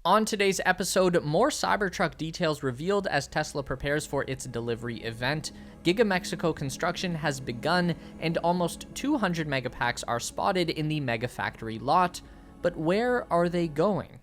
On today's episode, more Cybertruck details revealed as Tesla prepares for its delivery event. Giga Mexico construction has begun, and almost 200 Megapacks are spotted in the Megafactory lot. But where are they going?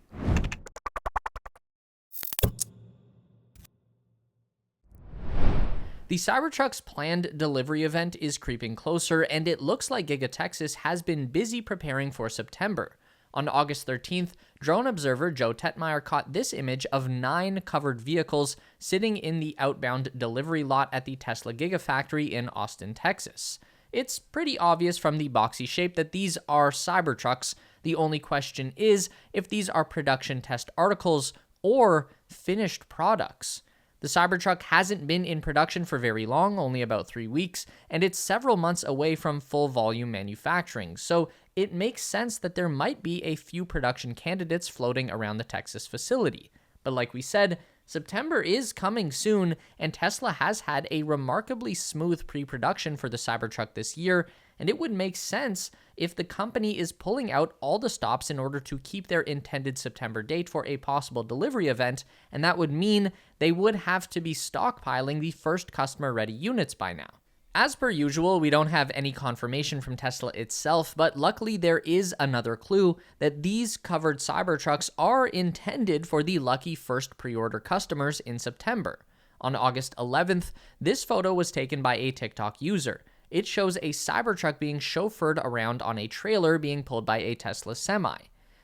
The Cybertruck's planned delivery event is creeping closer, and it looks like Giga Texas has been busy preparing for September. On August 13th, drone observer Joe Tetmeyer caught this image of 9 covered vehicles sitting in the outbound delivery lot at the Tesla Gigafactory in Austin, Texas. It's pretty obvious from the boxy shape that these are Cybertrucks. The only question is if these are production test articles or finished products. The Cybertruck hasn't been in production for very long, only about 3 weeks, and it's several months away from full volume manufacturing, so it makes sense that there might be a few production candidates floating around the Texas facility. But like we said, September is coming soon, and Tesla has had a remarkably smooth pre-production for the Cybertruck this year, and it would make sense if the company is pulling out all the stops in order to keep their intended September date for a possible delivery event, and that would mean they would have to be stockpiling the first customer-ready units by now. As per usual, we don't have any confirmation from Tesla itself, but luckily there is another clue that these covered Cybertrucks are intended for the lucky first pre-order customers in September. On August 11th, this photo was taken by a TikTok user. It shows a Cybertruck being chauffeured around on a trailer being pulled by a Tesla semi.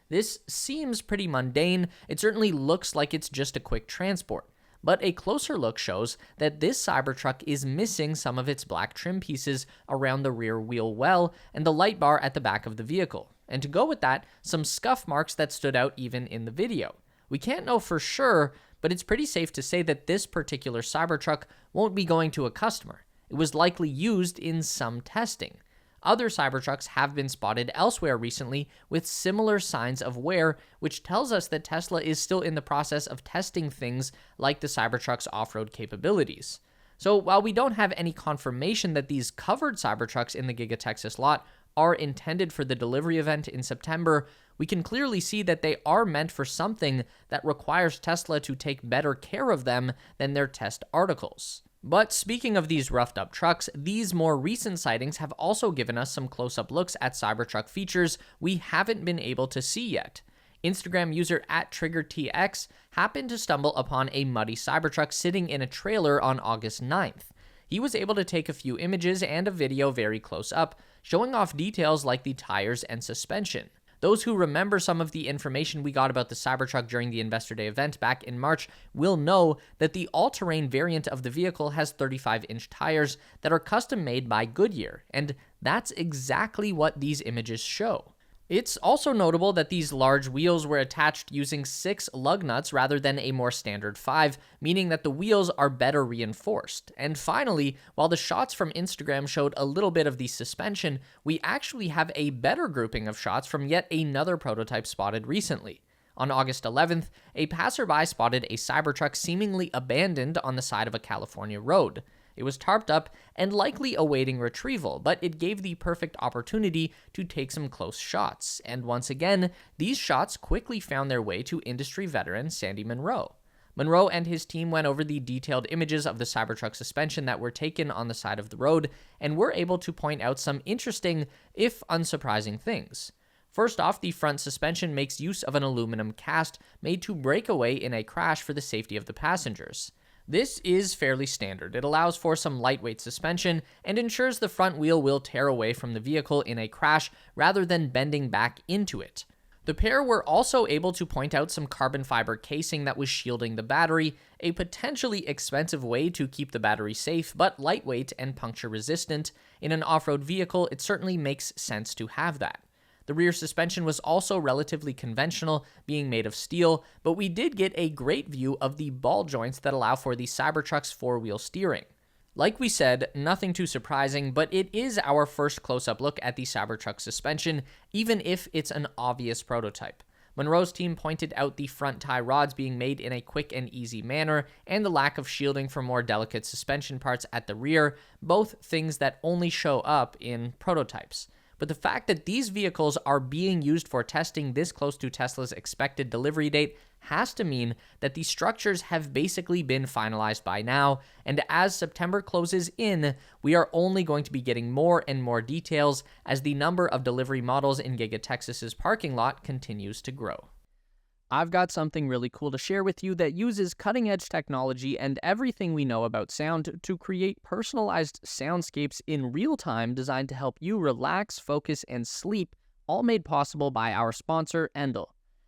This seems pretty mundane. It certainly looks like it's just a quick transport. But a closer look shows that this Cybertruck is missing some of its black trim pieces around the rear wheel well and the light bar at the back of the vehicle. And to go with that, some scuff marks that stood out even in the video. We can't know for sure, but it's pretty safe to say that this particular Cybertruck won't be going to a customer. It was likely used in some testing. Other Cybertrucks have been spotted elsewhere recently with similar signs of wear, which tells us that Tesla is still in the process of testing things like the Cybertruck's off-road capabilities. So while we don't have any confirmation that these covered Cybertrucks in the Giga Texas lot are intended for the delivery event in September, we can clearly see that they are meant for something that requires Tesla to take better care of them than their test articles. But speaking of these roughed up trucks, these more recent sightings have also given us some close-up looks at Cybertruck features we haven't been able to see yet. Instagram user @TriggerTX happened to stumble upon a muddy Cybertruck sitting in a trailer on August 9th. He was able to take a few images and a video very close up, showing off details like the tires and suspension. Those who remember some of the information we got about the Cybertruck during the Investor Day event back in March will know that the all-terrain variant of the vehicle has 35-inch tires that are custom-made by Goodyear, and that's exactly what these images show. It's also notable that these large wheels were attached using 6 lug nuts rather than a more standard 5, meaning that the wheels are better reinforced. And finally, while the shots from Instagram showed a little bit of the suspension, we actually have a better grouping of shots from yet another prototype spotted recently. On August 11th, a passerby spotted a Cybertruck seemingly abandoned on the side of a California road. It was tarped up and likely awaiting retrieval, but it gave the perfect opportunity to take some close shots. And once again, these shots quickly found their way to industry veteran Sandy Monroe. Monroe and his team went over the detailed images of the Cybertruck suspension that were taken on the side of the road and were able to point out some interesting, if unsurprising, things. First off, the front suspension makes use of an aluminum cast made to break away in a crash for the safety of the passengers. This is fairly standard. It allows for some lightweight suspension and ensures the front wheel will tear away from the vehicle in a crash rather than bending back into it. The pair were also able to point out some carbon fiber casing that was shielding the battery, a potentially expensive way to keep the battery safe but lightweight and puncture resistant. In an off-road vehicle, it certainly makes sense to have that. The rear suspension was also relatively conventional, being made of steel, but we did get a great view of the ball joints that allow for the Cybertruck's four-wheel steering. Like we said, nothing too surprising, but it is our first close-up look at the Cybertruck suspension, even if it's an obvious prototype. Monroe's team pointed out the front tie rods being made in a quick and easy manner, and the lack of shielding for more delicate suspension parts at the rear, both things that only show up in prototypes. But the fact that these vehicles are being used for testing this close to Tesla's expected delivery date has to mean that the structures have basically been finalized by now, and as September closes in, we are only going to be getting more and more details as the number of delivery models in Giga Texas's parking lot continues to grow. I've got something really cool to share with you that uses cutting-edge technology and everything we know about sound to create personalized soundscapes in real time designed to help you relax, focus, and sleep, all made possible by our sponsor, Endel.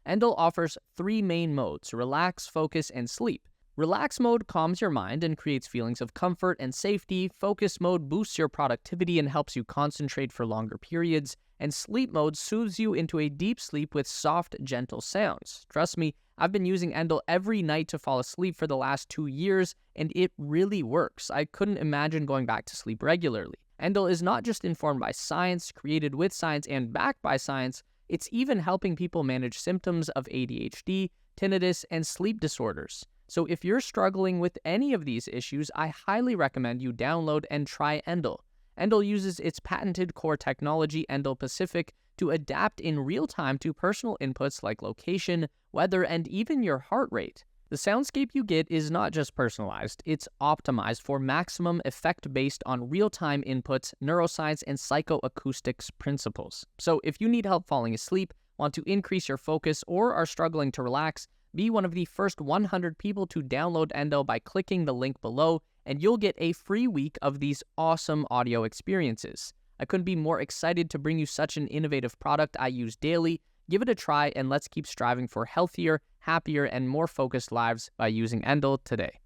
Endel offers 3 main modes: relax, focus, and sleep. Relax mode calms your mind and creates feelings of comfort and safety. Focus mode boosts your productivity and helps you concentrate for longer periods. And sleep mode soothes you into a deep sleep with soft, gentle sounds. Trust me, I've been using Endel every night to fall asleep for the last 2 years, and it really works. I couldn't imagine going back to sleep regularly. Endel is not just informed by science, created with science, and backed by science, it's even helping people manage symptoms of ADHD, tinnitus, and sleep disorders. So if you're struggling with any of these issues, I highly recommend you download and try Endel. Endel uses its patented core technology, Endel Pacific, to adapt in real time to personal inputs like location, weather, and even your heart rate. The soundscape you get is not just personalized, it's optimized for maximum effect based on real-time inputs, neuroscience, and psychoacoustics principles. So if you need help falling asleep, want to increase your focus, or are struggling to relax, be one of the first 100 people to download Endel by clicking the link below, and you'll get a free week of these awesome audio experiences. I couldn't be more excited to bring you such an innovative product I use daily. Give it a try, and let's keep striving for healthier, happier, and more focused lives by using Endel today.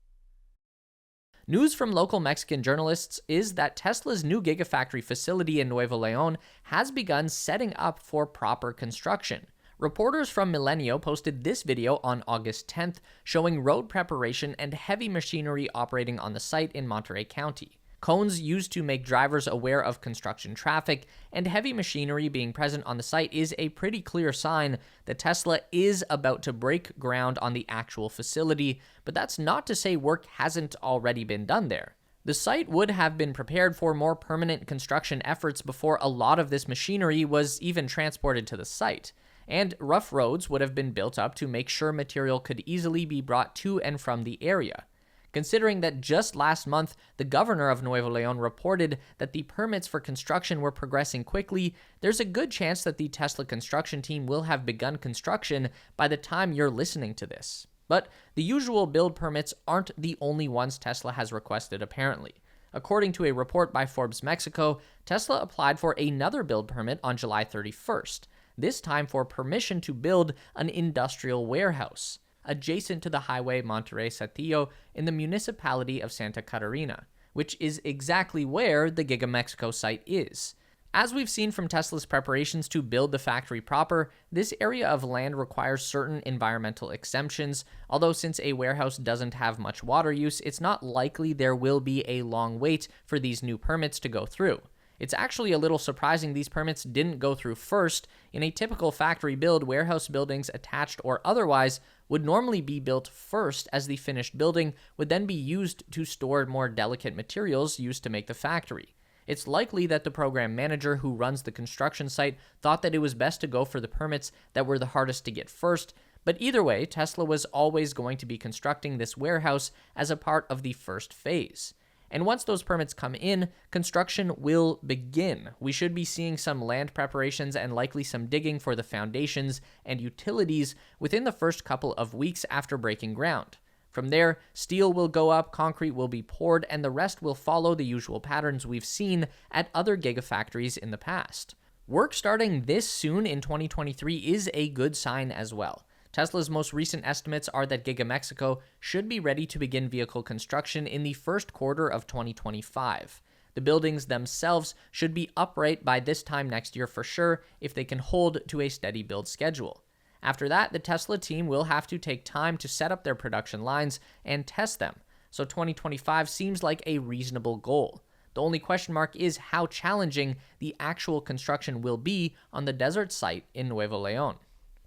News from local Mexican journalists is that Tesla's new Gigafactory facility in Nuevo León has begun setting up for proper construction. Reporters from Milenio posted this video on August 10th showing road preparation and heavy machinery operating on the site in Monterey County. Cones used to make drivers aware of construction traffic and heavy machinery being present on the site is a pretty clear sign that Tesla is about to break ground on the actual facility, but that's not to say work hasn't already been done there. The site would have been prepared for more permanent construction efforts before a lot of this machinery was even transported to the site. And rough roads would have been built up to make sure material could easily be brought to and from the area. Considering that just last month, the governor of Nuevo León reported that the permits for construction were progressing quickly, there's a good chance that the Tesla construction team will have begun construction by the time you're listening to this. But the usual build permits aren't the only ones Tesla has requested, apparently. According to a report by Forbes Mexico, Tesla applied for another build permit on July 31st. This time for permission to build an industrial warehouse adjacent to the highway Monterrey-Saltillo in the municipality of Santa Catarina, which is exactly where the Giga Mexico site is. As we've seen from Tesla's preparations to build the factory proper, this area of land requires certain environmental exemptions, although since a warehouse doesn't have much water use, it's not likely there will be a long wait for these new permits to go through. It's actually a little surprising these permits didn't go through first. In a typical factory build, warehouse buildings attached or otherwise would normally be built first, as the finished building would then be used to store more delicate materials used to make the factory. It's likely that the program manager who runs the construction site thought that it was best to go for the permits that were the hardest to get first, but either way, Tesla was always going to be constructing this warehouse as a part of the first phase. And once those permits come in, construction will begin. We should be seeing some land preparations and likely some digging for the foundations and utilities within the first couple of weeks after breaking ground. From there, steel will go up, concrete will be poured, and the rest will follow the usual patterns we've seen at other gigafactories in the past. Work starting this soon in 2023 is a good sign as well. Tesla's most recent estimates are that Giga Mexico should be ready to begin vehicle construction in the first quarter of 2025. The buildings themselves should be upright by this time next year for sure if they can hold to a steady build schedule. After that, the Tesla team will have to take time to set up their production lines and test them, so 2025 seems like a reasonable goal. The only question mark is how challenging the actual construction will be on the desert site in Nuevo León.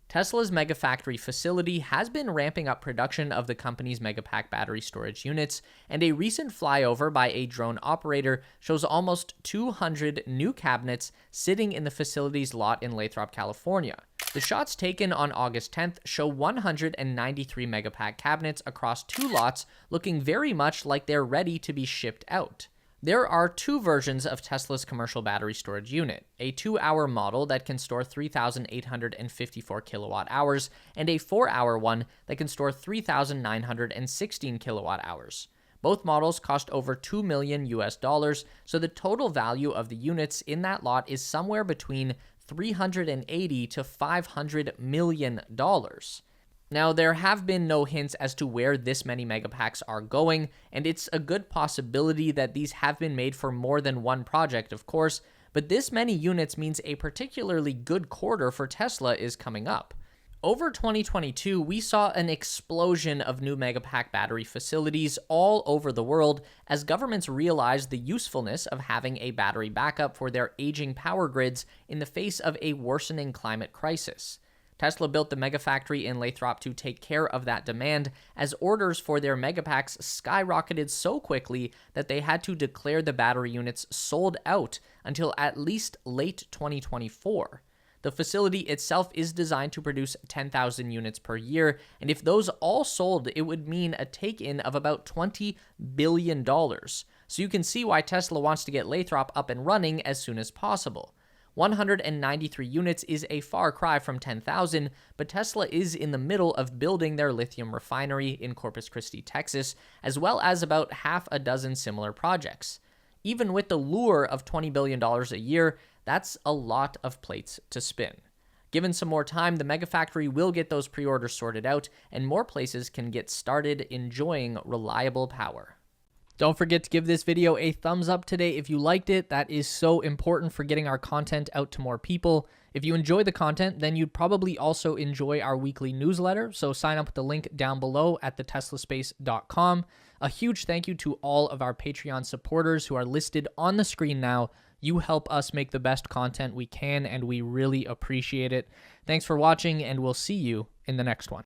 Tesla's Megafactory facility has been ramping up production of the company's Megapack battery storage units, and a recent flyover by a drone operator shows almost 200 new cabinets sitting in the facility's lot in Lathrop, California. The shots taken on August 10th show 193 Megapack cabinets across 2 lots, looking very much like they're ready to be shipped out. There are 2 versions of Tesla's commercial battery storage unit, a 2-hour model that can store 3,854 kilowatt hours, and a 4-hour one that can store 3,916 kilowatt hours. Both models cost over $2 million, so the total value of the units in that lot is somewhere between $380 to $500 million. Now, there have been no hints as to where this many Megapacks are going, and it's a good possibility that these have been made for more than one project, of course, but this many units means a particularly good quarter for Tesla is coming up. Over 2022, we saw an explosion of new Megapack battery facilities all over the world as governments realized the usefulness of having a battery backup for their aging power grids in the face of a worsening climate crisis. Tesla built the Megafactory in Lathrop to take care of that demand, as orders for their Megapacks skyrocketed so quickly that they had to declare the battery units sold out until at least late 2024. The facility itself is designed to produce 10,000 units per year, and if those all sold, it would mean a take-in of about $20 billion. So you can see why Tesla wants to get Lathrop up and running as soon as possible. 193 units is a far cry from 10,000, but Tesla is in the middle of building their lithium refinery in Corpus Christi, Texas, as well as about half a dozen similar projects. Even with the lure of $20 billion a year, that's a lot of plates to spin. Given some more time, the Megafactory will get those pre-orders sorted out, and more places can get started enjoying reliable power. Don't forget to give this video a thumbs up today if you liked it. That is so important for getting our content out to more people. If you enjoy the content, then you'd probably also enjoy our weekly newsletter, so sign up with the link down below at theteslaspace.com. A huge thank you to all of our Patreon supporters who are listed on the screen now. You help us make the best content we can, and we really appreciate it. Thanks for watching, and we'll see you in the next one.